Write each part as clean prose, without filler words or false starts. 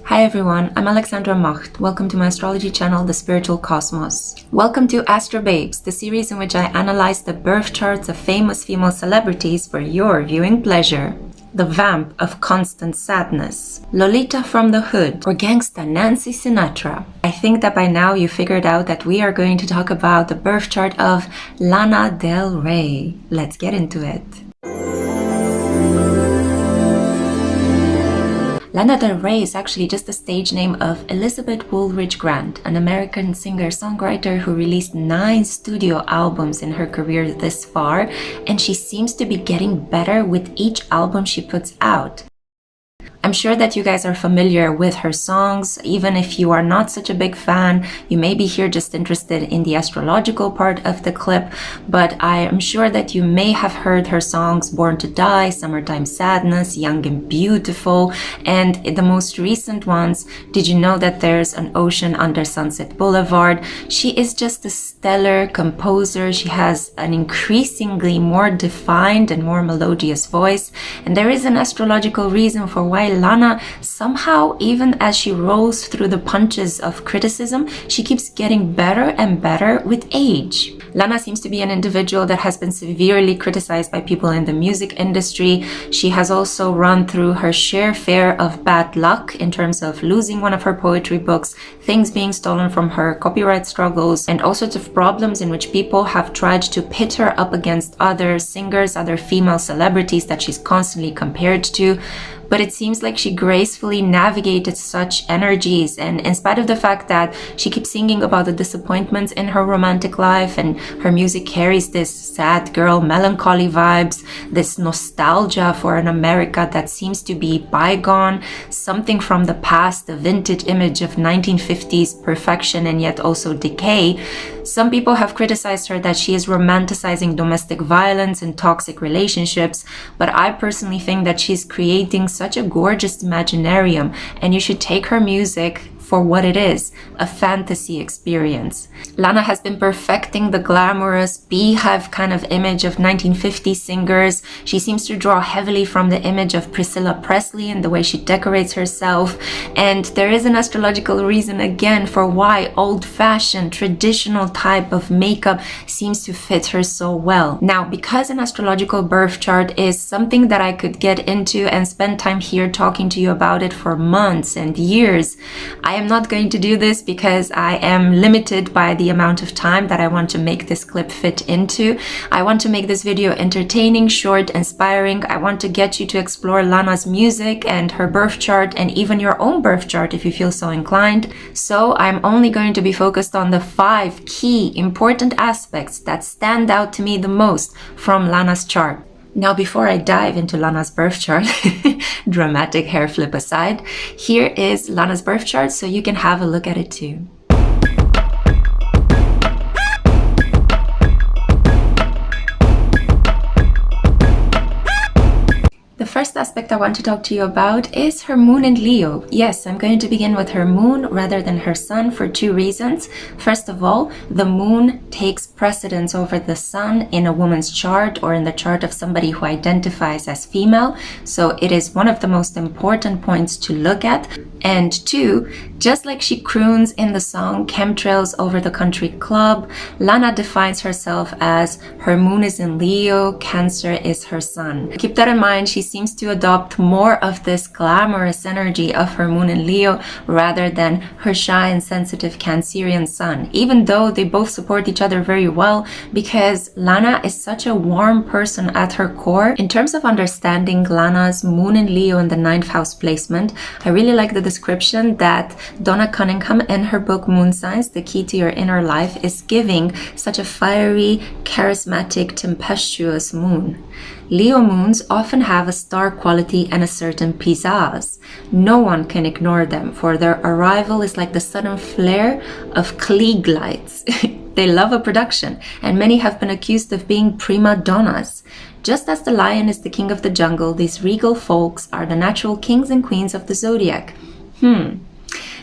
Hi everyone, I'm Alexandra Macht. Welcome to my astrology channel, The Spiritual Cosmos. Welcome to AstroBabes, the series in which I analyze the birth charts of famous female celebrities for your viewing pleasure. The vamp of constant sadness, Lolita from the Hood, or gangsta Nancy Sinatra. I think that by now you figured out that we are going to talk about the birth chart of Lana del Rey. Let's get into it. Lana del Rey is actually just the stage name of Elizabeth Woolridge Grant, an American singer-songwriter who released 9 studio albums in her career this far, and she seems to be getting better with each album she puts out. I'm sure that you guys are familiar with her songs. Even if you are not such a big fan, you may be here just interested in the astrological part of the clip, but I am sure that you may have heard her songs Born to Die, Summertime Sadness, Young and Beautiful, and the most recent ones, Did You Know That There's an Ocean Under Sunset Boulevard? She is just a stellar composer. She has an increasingly more defined and more melodious voice, and there is an astrological reason for why Lana somehow, even as she rolls through the punches of criticism, she keeps getting better and better with age. Lana seems to be an individual that has been severely criticized by people in the music industry. She has also run through her share of bad luck in terms of losing one of her poetry books, things being stolen from her, copyright struggles, and all sorts of problems in which people have tried to pit her up against other singers, other female celebrities that she's constantly compared to. But it seems like she gracefully navigated such energies, and in spite of the fact that she keeps singing about the disappointments in her romantic life and her music carries this sad girl melancholy vibes, this nostalgia for an America that seems to be bygone, something from the past, the vintage image of 1950s perfection and yet also decay. Some people have criticized her that she is romanticizing domestic violence and toxic relationships, but I personally think that she's creating such a gorgeous imaginarium, and you should take her music for what it is, a fantasy experience. Lana has been perfecting the glamorous beehive kind of image of 1950s singers. She seems to draw heavily from the image of Priscilla Presley and the way she decorates herself. And there is an astrological reason again for why old-fashioned, traditional type of makeup seems to fit her so well. Now, because an astrological birth chart is something that I could get into and spend time here talking to you about it for months and years, I am not going to do this because I am limited by the amount of time that I want to make this clip fit into. I want to make this video entertaining, short, inspiring. I want to get you to explore Lana's music and her birth chart and even your own birth chart if you feel so inclined. So I'm only going to be focused on the 5 key important aspects that stand out to me the most from Lana's chart. Now, before I dive into Lana's birth chart, dramatic hair flip aside, here is Lana's birth chart so you can have a look at it too. The first aspect I want to talk to you about is her moon in Leo. Yes, I'm going to begin with her moon rather than her sun for 2 reasons. First of all, the moon takes precedence over the sun in a woman's chart or in the chart of somebody who identifies as female. So it is one of the most important points to look at. And 2, just like she croons in the song Chemtrails Over the Country Club, Lana defines herself as her moon is in Leo, Cancer is her sun. Keep that in mind. She seems to adopt more of this glamorous energy of her moon in Leo rather than her shy and sensitive Cancerian sun, even though they both support each other very well because Lana is such a warm person at her core. In terms of understanding Lana's moon in Leo in the 9th house placement, I really like the description that Donna Cunningham in her book Moon Signs, The Key to Your Inner Life, is giving such a fiery, charismatic, tempestuous moon. Leo moons often have a star quality and a certain pizzazz. No one can ignore them, for their arrival is like the sudden flare of Klieg lights. They love a production, and many have been accused of being prima donnas. Just as the lion is the king of the jungle, these regal folks are the natural kings and queens of the zodiac.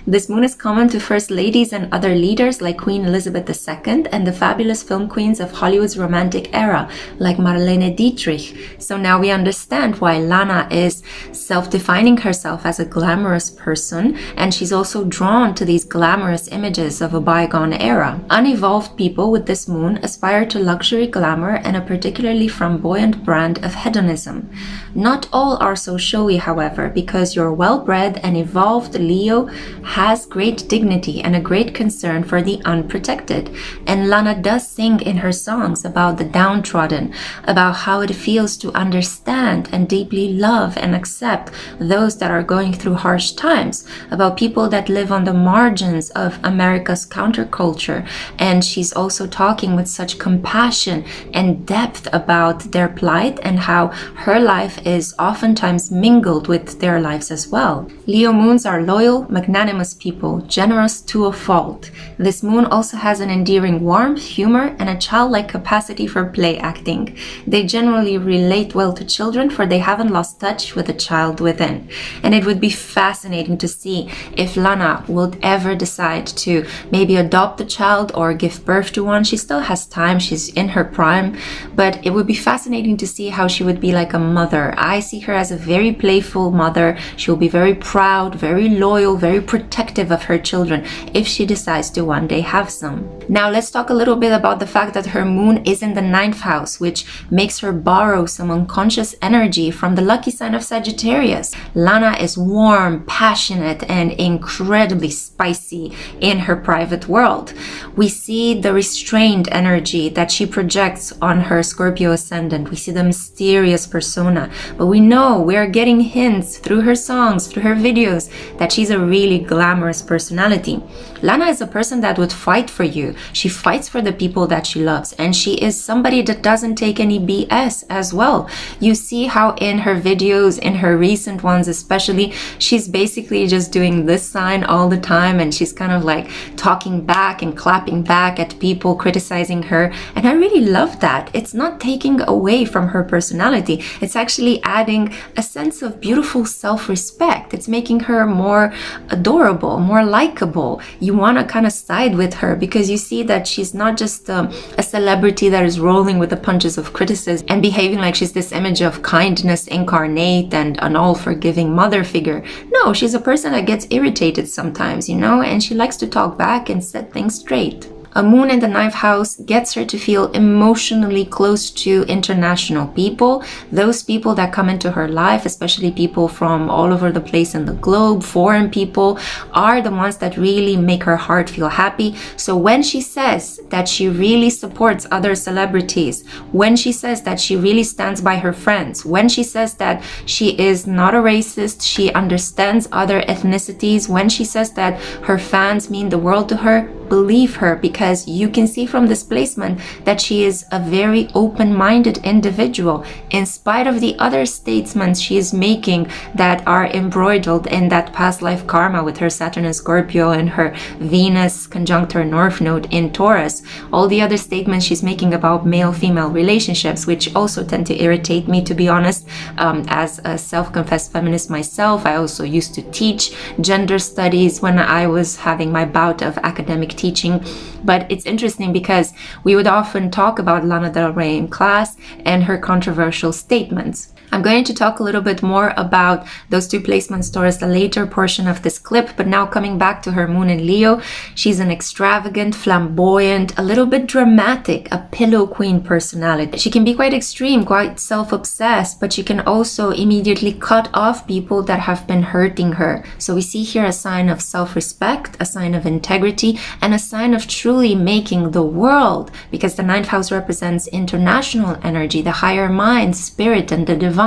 This moon is common to first ladies and other leaders like Queen Elizabeth II and the fabulous film queens of Hollywood's romantic era like Marlene Dietrich. So now we understand why Lana is self-defining herself as a glamorous person, and she's also drawn to these glamorous images of a bygone era. Unevolved people with this moon aspire to luxury, glamour, and a particularly flamboyant brand of hedonism. Not all are so showy, however, because your well-bred and evolved Leo has great dignity and a great concern for the unprotected. And Lana does sing in her songs about the downtrodden, about how it feels to understand and deeply love and accept those that are going through harsh times, about people that live on the margins of America's counterculture. And she's also talking with such compassion and depth about their plight and how her life is oftentimes mingled with their lives as well. Leo moons are loyal, magnanimous people, generous to a fault. This moon also has an endearing warmth, humor, and a childlike capacity for play acting. They generally relate well to children, for they haven't lost touch with the child within. And it would be fascinating to see if Lana would ever decide to maybe adopt a child or give birth to one. She still has time, she's in her prime, but it would be fascinating to see how she would be like a mother. I see her as a very playful mother. She'll be very proud, very loyal, very protective of her children if she decides to one day have some. Now let's talk a little bit about the fact that her moon is in the 9th house, which makes her borrow some unconscious energy from the lucky sign of Sagittarius. Lana is warm, passionate, and incredibly spicy in her private world. We see the restrained energy that she projects on her Scorpio ascendant. We see the mysterious persona, but we know we're getting hints through her songs, through her videos, that she's a really glamorous personality. Lana is a person that would fight for you. She fights for the people that she loves, and she is somebody that doesn't take any BS as well. You see how in her videos, in her recent ones especially, she's basically just doing this sign all the time, and she's kind of like talking back and clapping back at people criticizing her, and I really love that. It's not taking away from her personality, it's actually adding a sense of beautiful self-respect. It's making her more adorable, more likable. You want to kind of side with her because you see that she's not just a celebrity that is rolling with the punches of criticism and behaving like she's this image of kindness incarnate and an all-forgiving mother figure. No, she's a person that gets irritated sometimes, you know, and she likes to talk back and set things straight. A moon in the 9th house gets her to feel emotionally close to international people, those people that come into her life, especially people from all over the place in the globe, foreign people, are the ones that really make her heart feel happy. So when she says that she really supports other celebrities, when she says that she really stands by her friends, when she says that she is not a racist, she understands other ethnicities, when she says that her fans mean the world to her, believe her, because you can see from this placement that she is a very open-minded individual in spite of the other statements she is making that are embroidered in that past life karma with her Saturn in Scorpio and her Venus conjunct her North Node in Taurus. All the other statements she's making about male-female relationships, which also tend to irritate me, to be honest. As a self-confessed feminist myself, I also used to teach gender studies when I was having my bout of academic teaching. But it's interesting because we would often talk about Lana del Rey in class and her controversial statements. I'm going to talk a little bit more about those two placements towards the later portion of this clip, but now coming back to her moon in Leo, she's an extravagant, flamboyant, a little bit dramatic, a pillow queen personality. She can be quite extreme, quite self-obsessed, but she can also immediately cut off people that have been hurting her. So we see here a sign of self-respect, a sign of integrity, and a sign of truly making the world, because the 9th house represents international energy, the higher mind, spirit, and the divine.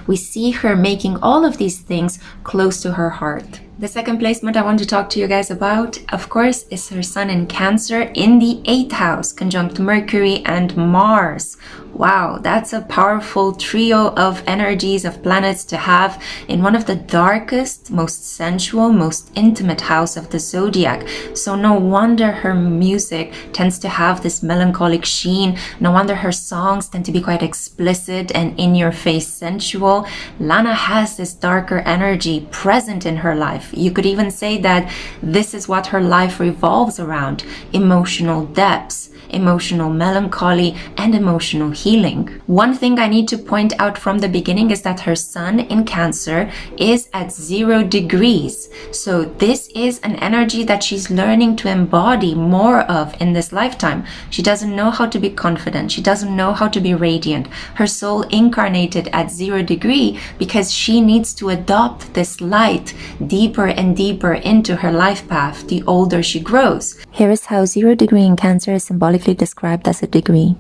We see her making all of these things close to her heart. The second placement I want to talk to you guys about, of course, is her sun in Cancer in the 8th house, conjunct Mercury and Mars. Wow, that's a powerful trio of energies of planets to have in one of the darkest, most sensual, most intimate house of the zodiac. So no wonder her music tends to have this melancholic sheen. No wonder her songs tend to be quite explicit and in-your-face sensual. Lana has this darker energy present in her life. You could even say that this is what her life revolves around: emotional depths, emotional melancholy, and emotional healing. One thing I need to point out from the beginning is that her sun in Cancer is at 0 degrees. So this is an energy that she's learning to embody more of in this lifetime. She doesn't know how to be confident. She doesn't know how to be radiant. Her soul incarnated at 0 degree because she needs to adopt this light deeper and deeper into her life path the older she grows. Here is how 0 degree in Cancer is symbolically described as a degree.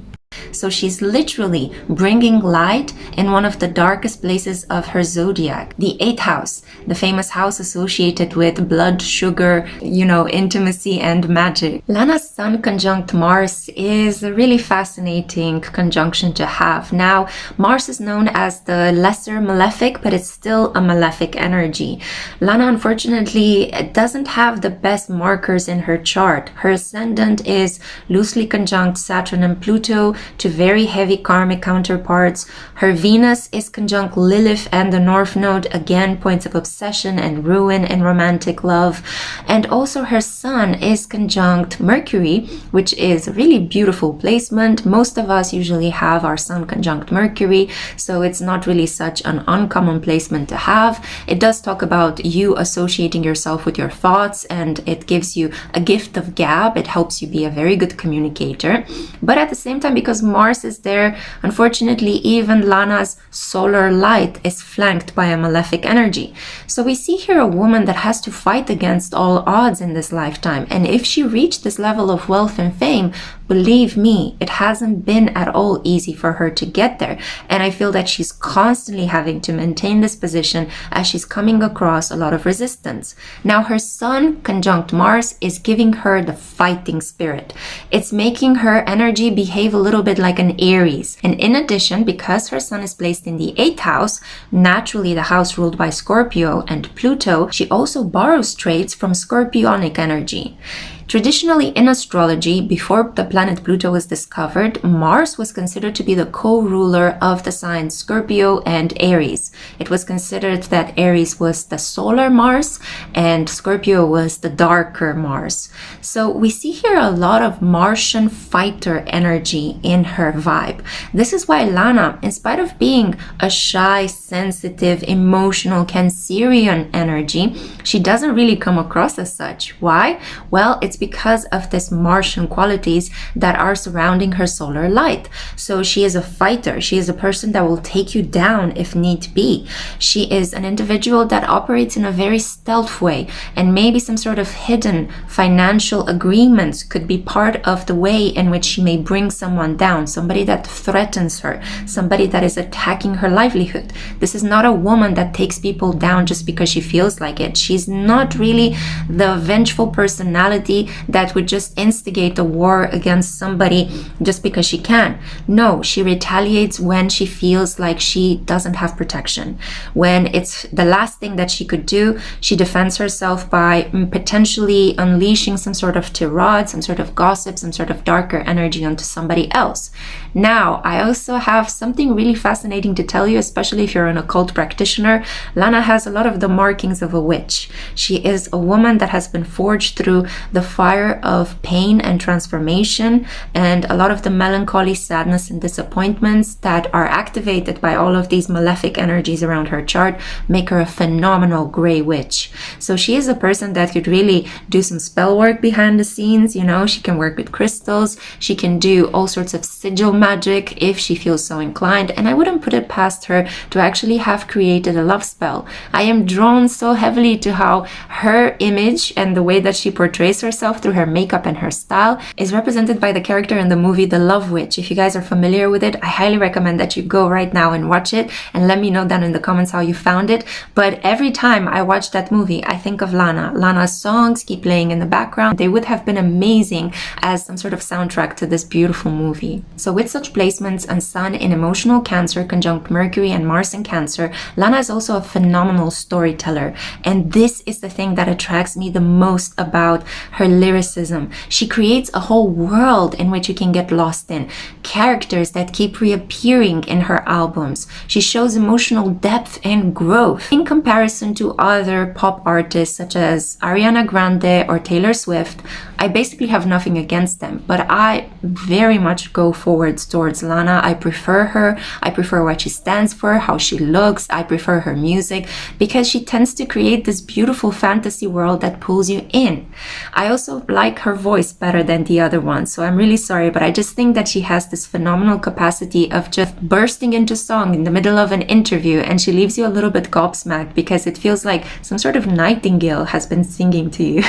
So she's literally bringing light in one of the darkest places of her zodiac, the 8th house, the famous house associated with blood, sugar, intimacy and magic. Lana's sun conjunct Mars is a really fascinating conjunction to have. Now, Mars is known as the lesser malefic, but it's still a malefic energy. Lana, unfortunately, doesn't have the best markers in her chart. Her ascendant is loosely conjunct Saturn and Pluto, to very heavy karmic counterparts. Her Venus is conjunct Lilith and the North Node, again points of obsession and ruin in romantic love. And also her Sun is conjunct Mercury, which is a really beautiful placement. Most of us usually have our Sun conjunct Mercury, so it's not really such an uncommon placement to have. It does talk about you associating yourself with your thoughts, and it gives you a gift of gab. It helps you be a very good communicator. But at the same time, because Mars is there, unfortunately, even Lana's solar light is flanked by a malefic energy. So we see here a woman that has to fight against all odds in this lifetime. And if she reached this level of wealth and fame, believe me, it hasn't been at all easy for her to get there. And I feel that she's constantly having to maintain this position as she's coming across a lot of resistance. Now, her Sun conjunct Mars is giving her the fighting spirit. It's making her energy behave a little bit like an Aries. And in addition, because her Sun is placed in the 8th house, naturally the house ruled by Scorpio and Pluto, she also borrows traits from Scorpionic energy. Traditionally in astrology, before the planet Pluto was discovered, Mars was considered to be the co-ruler of the signs Scorpio and Aries. It was considered that Aries was the solar Mars and Scorpio was the darker Mars. So we see here a lot of Martian fighter energy in her vibe. This is why Lana, in spite of being a shy, sensitive, emotional Cancerian energy, she doesn't really come across as such. Why? Well, it's because of this Martian qualities that are surrounding her solar light. So she is a fighter. She is a person that will take you down if need be. She is an individual that operates in a very stealth way, and maybe some sort of hidden financial agreements could be part of the way in which she may bring someone down, somebody that threatens her, somebody that is attacking her livelihood. This is not a woman that takes people down just because she feels like it. She's not really the vengeful personality that would just instigate a war against somebody just because she can. No, she retaliates when she feels like she doesn't have protection. When it's the last thing that she could do, she defends herself by potentially unleashing some sort of tirade, some sort of gossip, some sort of darker energy onto somebody else. Now, I also have something really fascinating to tell you, especially if you're an occult practitioner. Lana has a lot of the markings of a witch. She is a woman that has been forged through the fire of pain and transformation, and a lot of the melancholy, sadness, and disappointments that are activated by all of these malefic energies around her chart make her a phenomenal gray witch. So she is a person that could really do some spell work behind the scenes. She can work with crystals, she can do all sorts of sigil magic if she feels so inclined, and I wouldn't put it past her to actually have created a love spell. I am drawn so heavily to how her image and the way that she portrays herself herself through her makeup and her style is represented by the character in the movie The Love Witch. If you guys are familiar with it, I highly recommend that you go right now and watch it and let me know down in the comments how you found it. But every time I watch that movie, I think of Lana. Lana's songs keep playing in the background. They would have been amazing as some sort of soundtrack to this beautiful movie. So with such placements and Sun in emotional Cancer conjunct Mercury and Mars in Cancer, Lana is also a phenomenal storyteller. And this is the thing that attracts me the most about her lyricism. She creates a whole world in which you can get lost in. Characters that keep reappearing in her albums. She shows emotional depth and growth. In comparison to other pop artists such as Ariana Grande or Taylor Swift, I basically have nothing against them, but I very much go forwards towards Lana. I prefer her. I prefer what she stands for, how she looks. I prefer her music because she tends to create this beautiful fantasy world that pulls you in. I also like her voice better than the other ones, so I'm really sorry, but I just think that she has this phenomenal capacity of just bursting into song in the middle of an interview, and she leaves you a little bit gobsmacked because it feels like some sort of nightingale has been singing to you.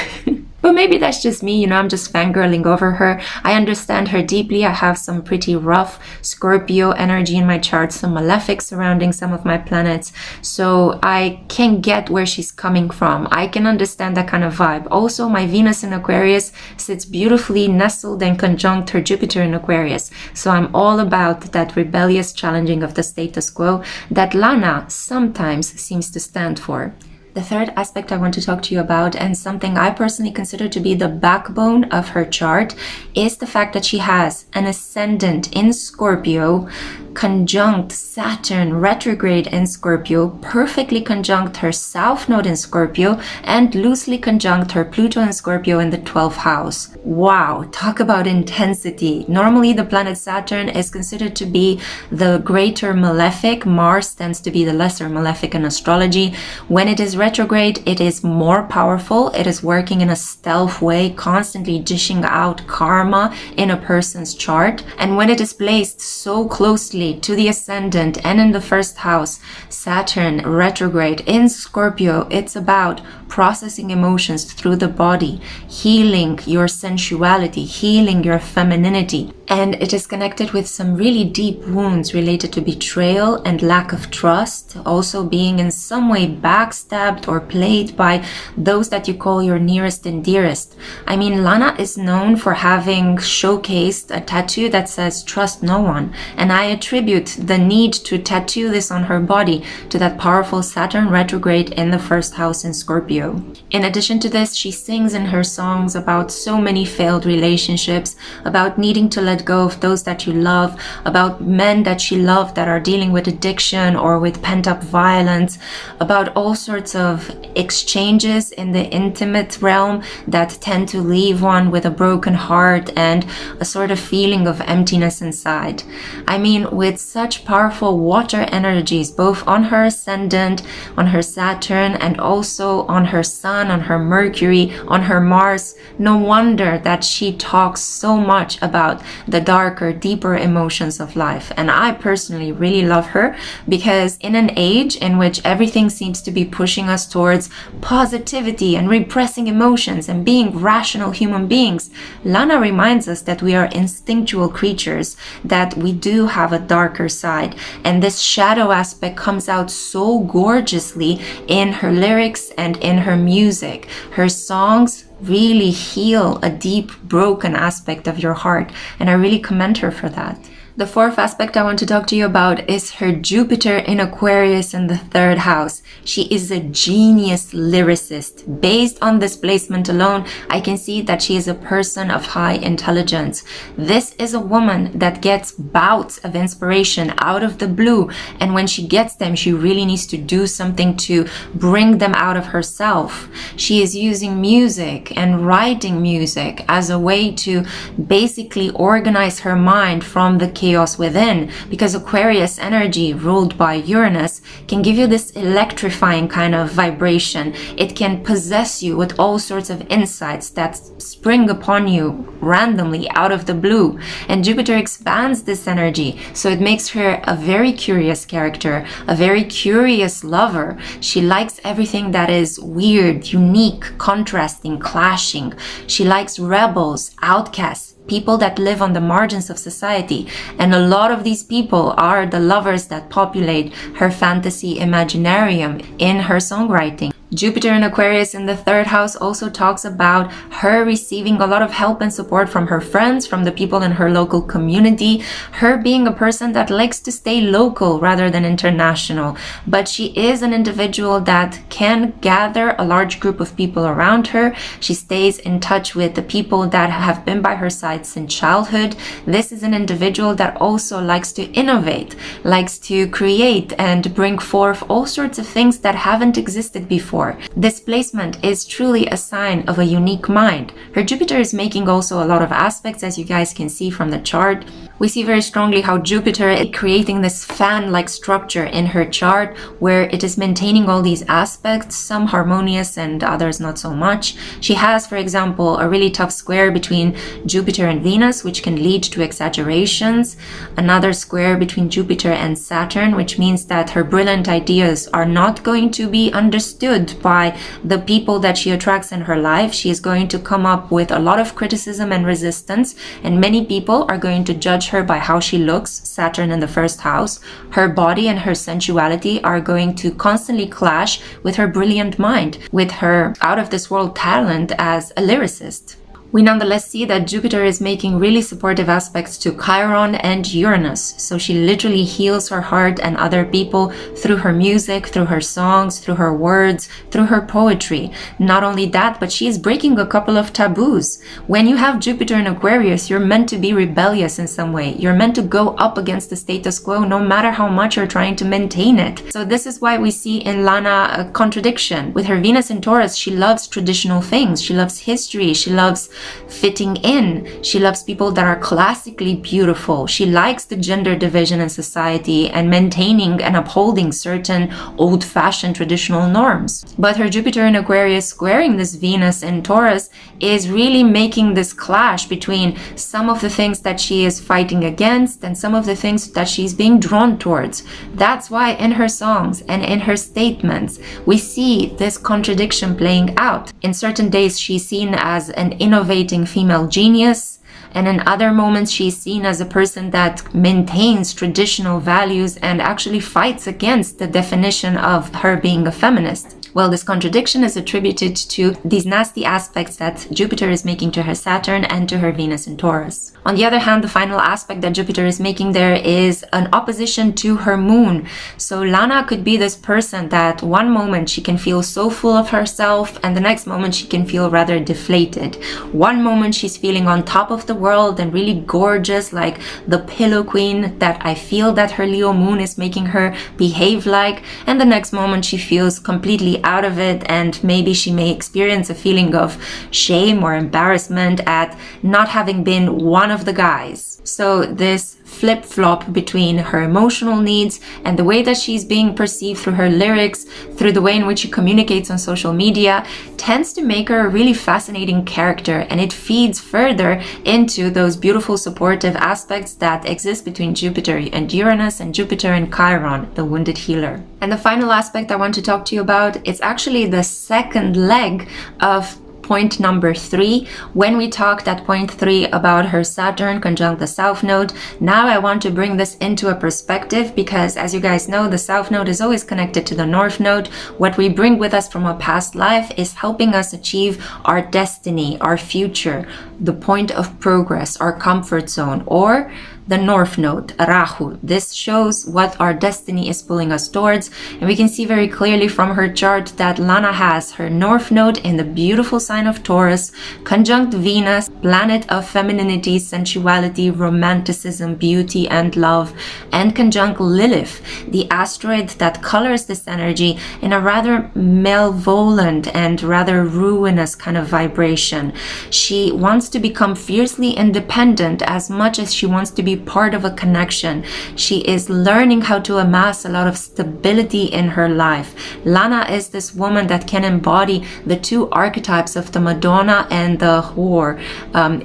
But maybe that's just me, you know, I'm just fangirling over her. I understand her deeply. I have some pretty rough Scorpio energy in my chart, some malefic surrounding some of my planets. So I can get where she's coming from. I can understand that kind of vibe. Also, my Venus in Aquarius sits beautifully nestled and conjunct her Jupiter in Aquarius. So I'm all about that rebellious challenging of the status quo that Lana sometimes seems to stand for. The third aspect I want to talk to you about, and something I personally consider to be the backbone of her chart, is the fact that she has an ascendant in Scorpio, conjunct Saturn retrograde in Scorpio, perfectly conjunct her South Node in Scorpio, and loosely conjunct her Pluto in Scorpio in the 12th house. Wow, talk about intensity. Normally the planet Saturn is considered to be the greater malefic. Mars tends to be the lesser malefic in astrology. When it is retrograde, it is more powerful. It is working in a stealth way, constantly dishing out karma in a person's chart. And when it is placed so closely to the ascendant and in the first house, Saturn retrograde in Scorpio, it's about processing emotions through the body, healing your sensuality, healing your femininity. And it is connected with some really deep wounds related to betrayal and lack of trust, also being in some way backstabbed or played by those that you call your nearest and dearest. I mean, Lana is known for having showcased a tattoo that says trust no one, and I attribute the need to tattoo this on her body to that powerful Saturn retrograde in the first house in Scorpio. In addition to this, she sings in her songs about so many failed relationships, about needing to let go of those that you love, about men that she loved that are dealing with addiction or with pent-up violence, about all sorts of exchanges in the intimate realm that tend to leave one with a broken heart and a sort of feeling of emptiness inside. I mean, with such powerful water energies, both on her ascendant, on her Saturn, and also on her Sun, on her Mercury, on her Mars, no wonder that she talks so much about the darker, deeper emotions of life. And I personally really love her because in an age in which everything seems to be pushing us towards positivity and repressing emotions and being rational human beings, Lana reminds us that we are instinctual creatures, that we do have a darker side. And this shadow aspect comes out so gorgeously in her lyrics and in her music. Her songs really heal a deep, broken aspect of your heart, and I really commend her for that. The fourth aspect I want to talk to you about is her Jupiter in Aquarius in the third house. She is a genius lyricist. Based on this placement alone, I can see that she is a person of high intelligence. This is a woman that gets bouts of inspiration out of the blue, and when she gets them, she really needs to do something to bring them out of herself. She is using music and writing music as a way to basically organize her mind from the chaos within, because Aquarius energy ruled by Uranus can give you this electrifying kind of vibration. It can possess you with all sorts of insights that spring upon you randomly out of the blue. And Jupiter expands this energy, so it makes her a very curious character, a very curious lover. She likes everything that is weird, unique, contrasting, clashing. She likes rebels, outcasts, people that live on the margins of society. And a lot of these people are the lovers that populate her fantasy imaginarium in her songwriting. Jupiter in Aquarius in the 3rd house also talks about her receiving a lot of help and support from her friends, from the people in her local community, her being a person that likes to stay local rather than international. But she is an individual that can gather a large group of people around her. She stays in touch with the people that have been by her side since childhood. This is an individual that also likes to innovate, likes to create and bring forth all sorts of things that haven't existed before. This placement is truly a sign of a unique mind. Her Jupiter is making also a lot of aspects, as you guys can see from the chart. We see very strongly how Jupiter is creating this fan-like structure in her chart, where it is maintaining all these aspects, some harmonious and others not so much. She has, for example, a really tough square between Jupiter and Venus, which can lead to exaggerations. Another square between Jupiter and Saturn, which means that her brilliant ideas are not going to be understood by the people that she attracts in her life. She is going to come up with a lot of criticism and resistance, and many people are going to judge her by how she looks, Saturn in the 1st house. Her body and her sensuality are going to constantly clash with her brilliant mind, with her out of this world talent as a lyricist. We nonetheless see that Jupiter is making really supportive aspects to Chiron and Uranus. So she literally heals her heart and other people through her music, through her songs, through her words, through her poetry. Not only that, but she is breaking a couple of taboos. When you have Jupiter in Aquarius, you're meant to be rebellious in some way. You're meant to go up against the status quo, no matter how much you're trying to maintain it. So this is why we see in Lana a contradiction. With her Venus in Taurus, she loves traditional things. She loves history. She loves fitting in. She loves people that are classically beautiful. She likes the gender division in society and maintaining and upholding certain old-fashioned traditional norms. But her Jupiter in Aquarius squaring this Venus in Taurus is really making this clash between some of the things that she is fighting against and some of the things that she's being drawn towards. That's why in her songs and in her statements, we see this contradiction playing out. In certain days, she's seen as an innovating female genius, and in other moments she's seen as a person that maintains traditional values and actually fights against the definition of her being a feminist. Well, this contradiction is attributed to these nasty aspects that Jupiter is making to her Saturn and to her Venus in Taurus. On the other hand, the final aspect that Jupiter is making there is an opposition to her moon. So Lana could be this person that one moment she can feel so full of herself and the next moment she can feel rather deflated. One moment she's feeling on top of the world and really gorgeous, like the pillow queen that I feel that her Leo moon is making her behave like, and the next moment she feels completely out of it, and maybe she may experience a feeling of shame or embarrassment at not having been one of the guys. So this flip-flop between her emotional needs and the way that she's being perceived through her lyrics, through the way in which she communicates on social media, tends to make her a really fascinating character, and it feeds further into those beautiful supportive aspects that exist between Jupiter and Uranus and Jupiter and Chiron, the wounded healer. And the final aspect I want to talk to you about is actually the second leg of point number 3. When we talked at point 3 about her Saturn conjunct the South Node, now I want to bring this into a perspective because, as you guys know, the South Node is always connected to the North Node. What we bring with us from a past life is helping us achieve our destiny, our future, the point of progress, our comfort zone, or the North Node, Rahu. This shows what our destiny is pulling us towards, and we can see very clearly from her chart that Lana has her North Node in the beautiful sign of Taurus, conjunct Venus, planet of femininity, sensuality, romanticism, beauty, and love, and conjunct Lilith, the asteroid that colors this energy in a rather malevolent and rather ruinous kind of vibration. She wants to become fiercely independent as much as she wants to be be part of a connection. She is learning how to amass a lot of stability in her life. Lana is this woman that can embody the two archetypes of the Madonna and the whore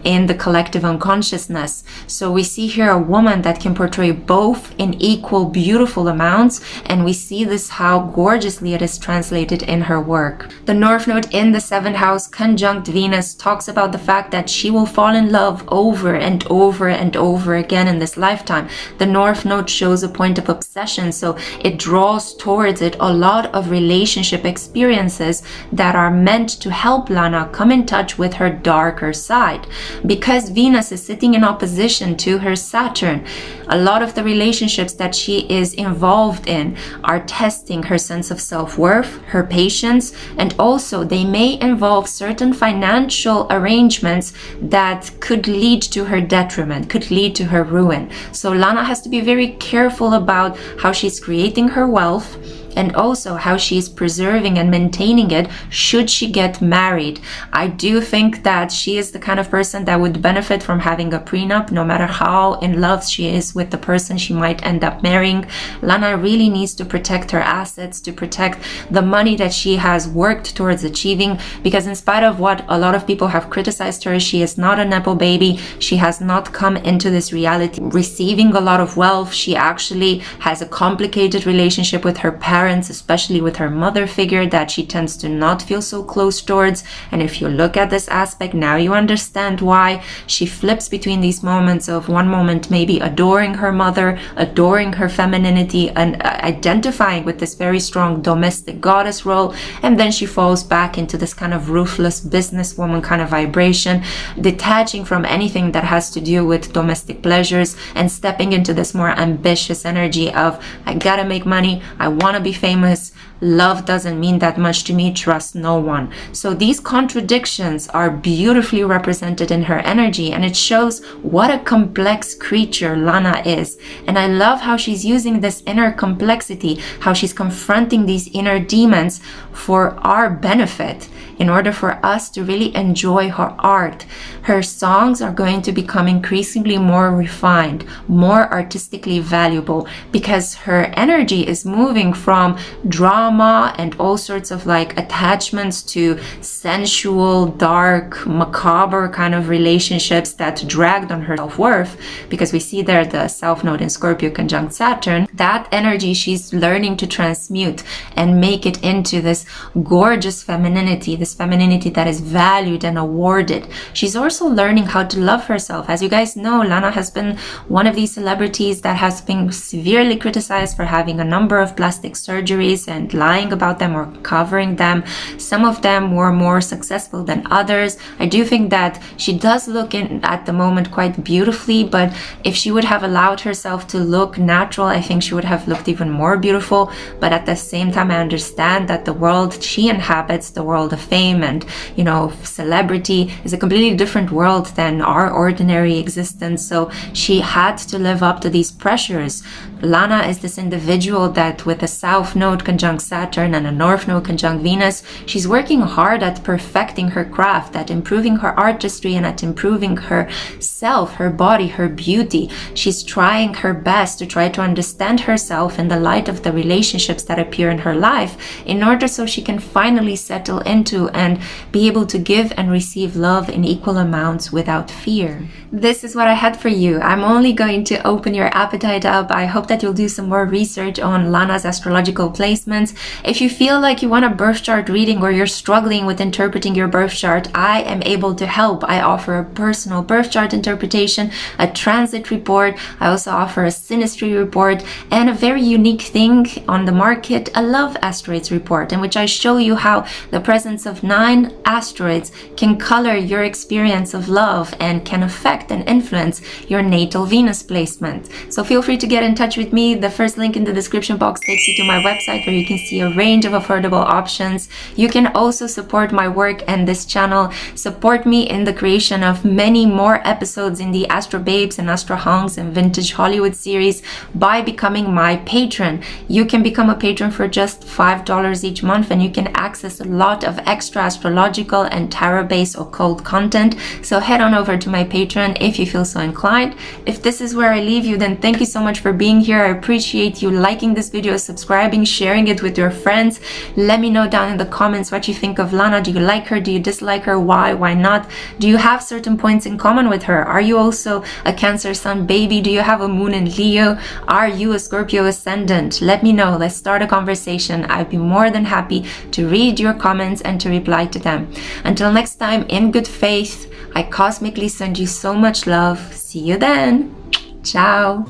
in the collective unconsciousness. So we see here a woman that can portray both in equal beautiful amounts, and we see this how gorgeously it is translated in her work. The North Node in the 7th house conjunct Venus talks about the fact that she will fall in love over and over and over again in this lifetime. The North Node shows a point of obsession, so it draws towards it a lot of relationship experiences that are meant to help Lana come in touch with her darker side. Because Venus is sitting in opposition to her Saturn, a lot of the relationships that she is involved in are testing her sense of self-worth, her patience, and also they may involve certain financial arrangements that could lead to her detriment, could lead to her ruin. So Lana has to be very careful about how she's creating her wealth, and also how she's preserving and maintaining it should she get married. I do think that she is the kind of person that would benefit from having a prenup, no matter how in love she is with the person she might end up marrying. Lana really needs to protect her assets, to protect the money that she has worked towards achieving, because in spite of what a lot of people have criticized her, she is not a nepo baby. She has not come into this reality receiving a lot of wealth. She actually has a complicated relationship with her parents, especially with her mother figure, that she tends to not feel so close towards. And if you look at this aspect, now you understand why she flips between these moments of one moment maybe adoring her mother, adoring her femininity, and identifying with this very strong domestic goddess role, and then she falls back into this kind of ruthless businesswoman kind of vibration, detaching from anything that has to do with domestic pleasures and stepping into this more ambitious energy of, I gotta make money, I want to be famous, love doesn't mean that much to me, trust no one. So these contradictions are beautifully represented in her energy, and it shows what a complex creature Lana is. And I love how she's using this inner complexity, how she's confronting these inner demons for our benefit, in order for us to really enjoy her art. Her songs are going to become increasingly more refined, more artistically valuable, because her energy is moving from drama and all sorts of like attachments to sensual, dark, macabre kind of relationships that dragged on her self-worth, because we see there the South Node in Scorpio conjunct Saturn. That energy she's learning to transmute and make it into this gorgeous femininity, this femininity that is valued and awarded. She's also learning how to love herself. As you guys know, Lana has been one of these celebrities that has been severely criticized for having a number of plastic surgeries and lying about them or covering them. Some of them were more successful than others. I do think that she does look in at the moment quite beautifully, but if she would have allowed herself to look natural, I think she would have looked even more beautiful. But at the same time, I understand that the world she inhabits, the world of fame and, you know, celebrity, is a completely different world than our ordinary existence. So she had to live up to these pressures. Lana is this individual that with a South Node conjunct Saturn and a North Node conjunct Venus, she's working hard at perfecting her craft, at improving her artistry, and at improving herself, her body, her beauty. She's trying her best to try to understand herself in the light of the relationships that appear in her life, in order so she can finally settle into and be able to give and receive love in equal amounts without fear. This is what I had for you. I'm only going to open your appetite up. I hope that you'll do some more research on Lana's astrological placements. If you feel like you want a birth chart reading or you're struggling with interpreting your birth chart, I am able to help. I offer a personal birth chart interpretation, a transit report. I also offer a synastry report, and a very unique thing on the market, a love asteroids report, in which I show you how the presence of 9 asteroids can color your experience of love and can affect and influence your natal Venus placement. So feel free to get in touch with me. The first link in the description box takes you to my website, where you can see a range of affordable options. You can also support my work and this channel, support me in the creation of many more episodes in the Astrobabes and Astrohunks and Vintage Hollywood series by becoming my patron. You can become a patron for just $5 each month, and you can access a lot of extra astrological and tarot-based occult content. So head on over to my Patreon if you feel so inclined. If this is where I leave you, then thank you so much for being here. I appreciate you liking this video, subscribing, sharing it with your friends. Let me know down in the comments what you think of Lana. Do you like her? Do you dislike her? Why not? Do you have certain points in common with her? Are you also a Cancer sun baby? Do you have a moon in Leo? Are you a Scorpio ascendant? Let me know. Let's start a conversation. I'd be more than happy to read your comments and to reply to them. Until next time, in good faith, I cosmically send you so much love. See you then. Ciao.